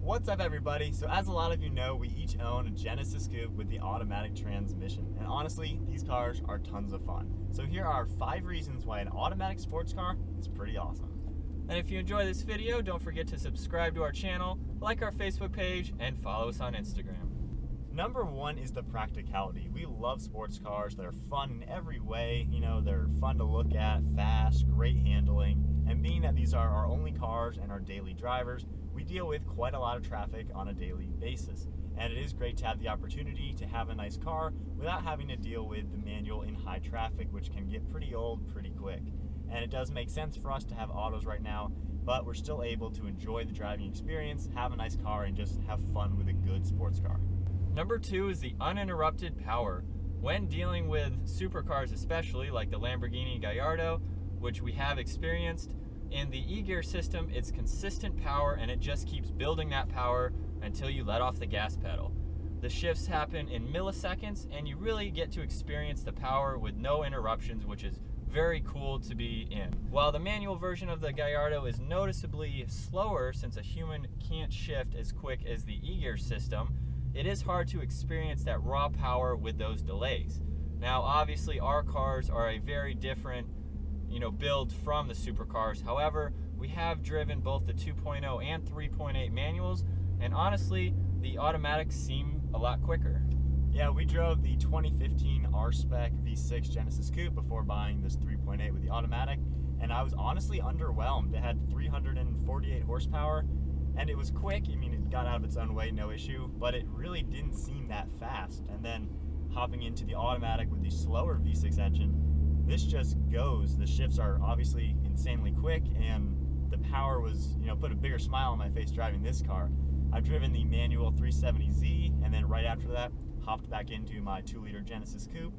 What's up, everybody? So as a lot of you know, we each own a Genesis Coupe with the automatic transmission. And honestly, these cars are tons of fun. So here are 5 reasons why an automatic sports car is pretty awesome. And if you enjoy this video, don't forget to subscribe to our channel, like our Facebook page, and follow us on Instagram. Number 1 is the practicality. We love sports cars that are fun in every way. You know, they're fun to look at, fast, great handling. And being that these are our only cars and our daily drivers, we deal with quite a lot of traffic on a daily basis. And it is great to have the opportunity to have a nice car without having to deal with the manual in high traffic, which can get pretty old pretty quick. And it does make sense for us to have autos right now, but we're still able to enjoy the driving experience, have a nice car, and just have fun with a good sports car. Number 2 is the uninterrupted power. When dealing with supercars, especially like the Lamborghini Gallardo, which we have experienced, in the e-gear system, it's consistent power and it just keeps building that power until you let off the gas pedal. The shifts happen in milliseconds and you really get to experience the power with no interruptions, which is very cool to be in. While the manual version of the Gallardo is noticeably slower since a human can't shift as quick as the e-gear system, it is hard to experience that raw power with those delays. Now obviously our cars are a very different build from the supercars. However, we have driven both the 2.0 and 3.8 manuals, and honestly, the automatics seem a lot quicker. Yeah, we drove the 2015 R-Spec V6 Genesis Coupe before buying this 3.8 with the automatic, and I was honestly underwhelmed. It had 348 horsepower, and it was quick. I mean, it got out of its own way, no issue, but it really didn't seem that fast. And then hopping into the automatic with the slower V6 engine, this just goes. The shifts are obviously insanely quick, and the power was, put a bigger smile on my face driving this car. I've driven the manual 370Z, and then right after that, hopped back into my 2-liter Genesis Coupe,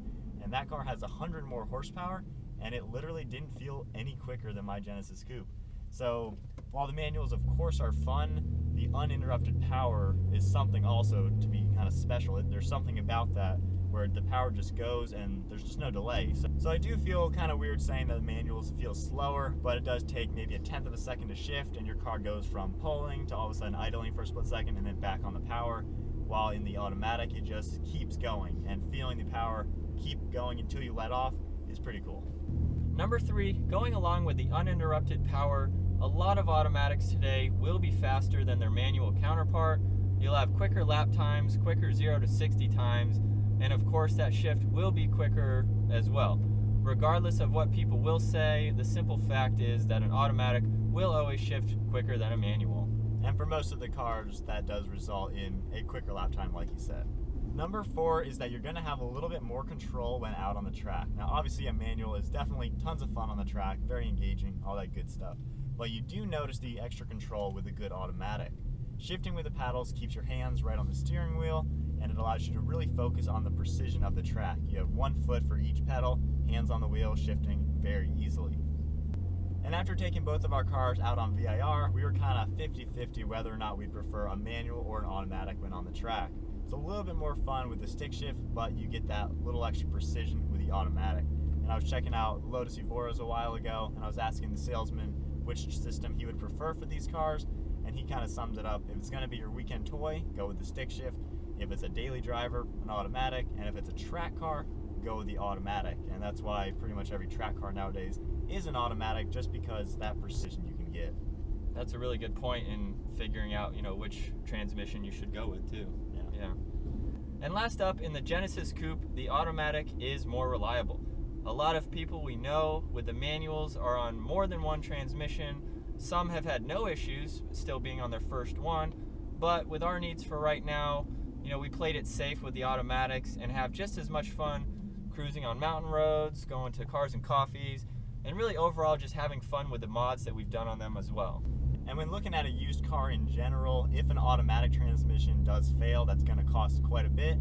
and that car has 100 more horsepower, and it literally didn't feel any quicker than my Genesis Coupe. So while the manuals of course are fun, the uninterrupted power is something also to be kind of special. There's something about that where the power just goes and there's just no delay. So I do feel kind of weird saying that the manuals feel slower, but it does take maybe 1/10 of a second to shift, and your car goes from pulling to all of a sudden idling for a split second and then back on the power. While in the automatic, it just keeps going, and feeling the power keep going until you let off is pretty cool. Number 3, going along with the uninterrupted power, a lot of automatics today will be faster than their manual counterpart. You'll have quicker lap times, quicker 0 to 60 times, and of course that shift will be quicker as well. Regardless of what people will say, the simple fact is that an automatic will always shift quicker than a manual. And for most of the cars, that does result in a quicker lap time, like you said. Number 4 is that you're going to have a little bit more control when out on the track. Now obviously a manual is definitely tons of fun on the track, very engaging, all that good stuff. But you do notice the extra control with a good automatic. Shifting with the paddles keeps your hands right on the steering wheel, and it allows you to really focus on the precision of the track. You have 1 foot for each pedal, hands on the wheel, shifting very easily. And after taking both of our cars out on VIR, we were kind of 50-50 whether or not we'd prefer a manual or an automatic when on the track. It's a little bit more fun with the stick shift, but you get that little extra precision with the automatic. And I was checking out Lotus Evoras a while ago, and I was asking the salesman which system he would prefer for these cars, and he kind of summed it up. If it's going to be your weekend toy, go with the stick shift. If it's a daily driver, an automatic, and if it's a track car, go with the automatic. And that's why pretty much every track car nowadays is an automatic, just because that precision you can get. That's a really good point in figuring out, which transmission you should go with too. Yeah. And last up, in the Genesis Coupe, the automatic is more reliable. A lot of people we know with the manuals are on more than one transmission. Some have had no issues still being on their first one, but with our needs for right now, we played it safe with the automatics and have just as much fun cruising on mountain roads, going to Cars and Coffees, and really overall just having fun with the mods that we've done on them as well. And when looking at a used car in general, if an automatic transmission does fail, that's going to cost quite a bit,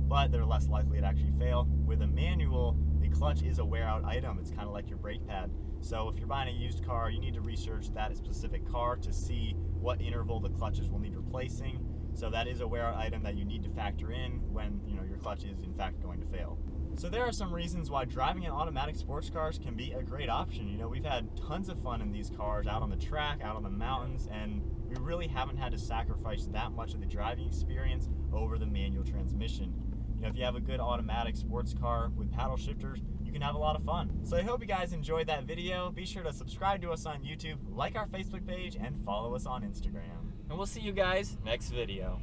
but they're less likely to actually fail. With a manual, the clutch is a wear-out item. It's kind of like your brake pad. So if you're buying a used car, you need to research that specific car to see what interval the clutches will need replacing. So that is a wear-out item that you need to factor in when your clutch is in fact going to fail. So there are some reasons why driving in automatic sports cars can be a great option. We've had tons of fun in these cars out on the track, out on the mountains, and we really haven't had to sacrifice that much of the driving experience over the manual transmission. You know, if you have a good automatic sports car with paddle shifters, you can have a lot of fun. So I hope you guys enjoyed that video. Be sure to subscribe to us on YouTube, like our Facebook page, and follow us on Instagram. And we'll see you guys next video.